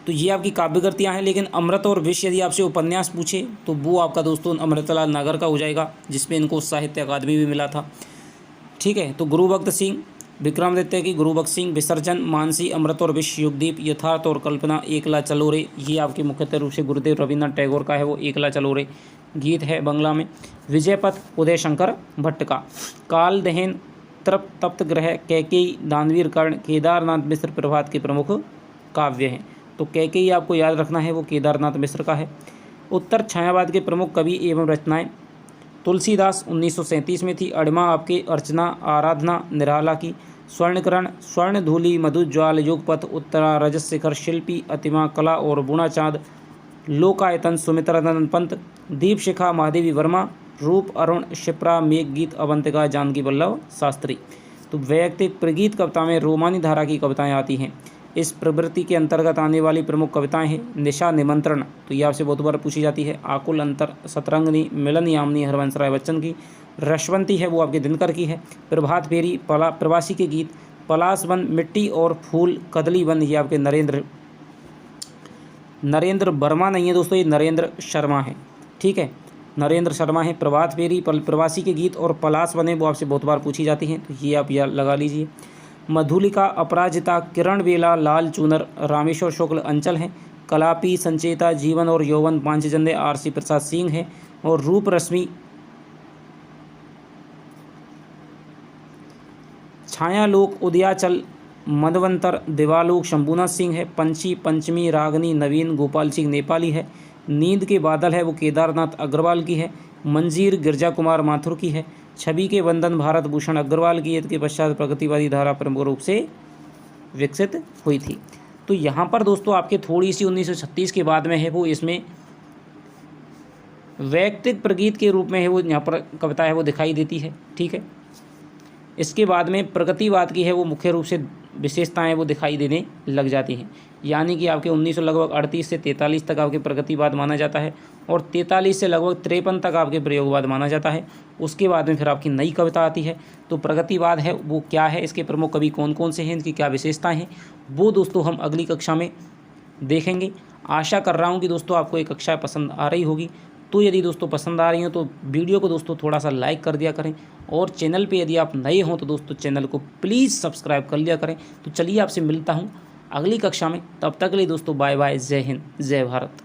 ये आपकी काव्यकृतियाँ हैं, लेकिन अमृत और विष यदि आपसे उपन्यास पूछे तो वो आपका दोस्तों अमृतलाल नागर का हो जाएगा, जिसमें इनको साहित्य अकादमी भी मिला था, ठीक है। तो गुरु भक्त सिंह, विक्रमादित्य की गुरु भक्त सिंह, विसर्जन, मानसी, अमृत और विष, युगदीप, यथार्थ और कल्पना, एकला चलो रे, ये आपके मुख्यतः रूप से गुरुदेव रविन्द्रनाथ टैगोर का है वो एकला चलो रे गीत है बंगला में। विजयपथ, उदय शंकर भट्ट का। काल दहन, तप्त ग्रह, कैकेयी, दानवीर कर्ण, केदारनाथ मिश्र प्रभात के प्रमुख काव्य हैं। तो कैकेयी आपको याद रखना है वो केदारनाथ मिश्र का है। उत्तर छायावाद के प्रमुख कवि एवं रचनाएं, तुलसीदास 1937 में थी। अड़िमा आपके अर्चना, आराधना, निराला की। स्वर्णकरण, स्वर्णधूलि, मधुज्वाल, युगपथ, उत्तरा, रजत शिखर, शिल्पी, अतिमा, कला और बुणाचाँद, लोकायतन, सुमित्रानंद पंत, दीपशिखा, महादेवी वर्मा, रूप, अरुण, शिप्रा, मेघगीत, अवंतिका, जानकी वल्लभ शास्त्री। तो वैयक्तिक प्रगीत कविता में रोमानी धारा की कविताएं आती हैं। इस प्रवृत्ति के अंतर्गत आने वाली प्रमुख कविताएं हैं निशा निमंत्रण, तो ये आपसे बहुत बार पूछी जाती है। आकुल अंतर, सतरंगनी, मिलन यामिनी हरवंश राय बच्चन की। रशवंती है वो आपके दिनकर की है। प्रभात फेरी, प्रवासी के गीत, पलाश वन, मिट्टी और फूल, कदली वन, ये आपके नरेंद्र वर्मा नहीं है दोस्तों, ये नरेंद्र शर्मा है, ठीक है, नरेंद्र शर्मा है। प्रभात फेरी, प्रवासी के गीत और पलाश वन वो आपसे बहुत बार पूछी जाती हैं, तो ये आप याद लगा लीजिए। मधुलिका, अपराजिता, किरण बेला, लाल चूनर, रामेश्वर शुक्ल अंचल हैं। कलापी, संचेता, जीवन और यौवन, पांचजन्य आरसी प्रसाद सिंह है। और रूप रश्मि, छायालोक, उदयाचल, मदवंतर, दिवालोक शंभुनाथ सिंह है। पंछी, पंचमी, रागनी, नवीन गोपाल सिंह नेपाली है। नींद के बादल है वो केदारनाथ अग्रवाल की है। मंजीर, गिरजा कुमार माथुर की है। छवि के बंधन भारत भूषण अग्रवाल की के पश्चात प्रगतिवादी धारा प्रमुख रूप से विकसित हुई थी। तो यहाँ पर दोस्तों आपके थोड़ी सी 1936 के बाद में है वो इसमें वैयक्तिक प्रगीत के रूप में है वो यहाँ पर कविता है वो दिखाई देती है। ठीक है, इसके बाद में प्रगतिवाद की है वो मुख्य रूप से विशेषताएं वो दिखाई देने लग जाती हैं। यानी कि आपके 1900 लगभग 38 से 43 तक आपके प्रगतिवाद माना जाता है और 43 से लगभग 53 तक आपके प्रयोगवाद माना जाता है। उसके बाद में फिर आपकी नई कविता आती है। तो प्रगतिवाद है वो क्या है, इसके प्रमुख कवि कौन कौन से हैं, इनकी क्या विशेषताएँ हैं, वो दोस्तों हम अगली कक्षा में देखेंगे। आशा कर रहा हूँ कि दोस्तों आपको ये कक्षा पसंद आ रही होगी। तो यदि दोस्तों पसंद आ रही हो तो वीडियो को दोस्तों थोड़ा सा लाइक कर दिया करें और चैनल पे यदि आप नए हों तो दोस्तों चैनल को प्लीज़ सब्सक्राइब कर लिया करें। तो चलिए आपसे मिलता हूं अगली कक्षा में, तब तक के लिए दोस्तों बाय बाय, जय हिंद, जय भारत।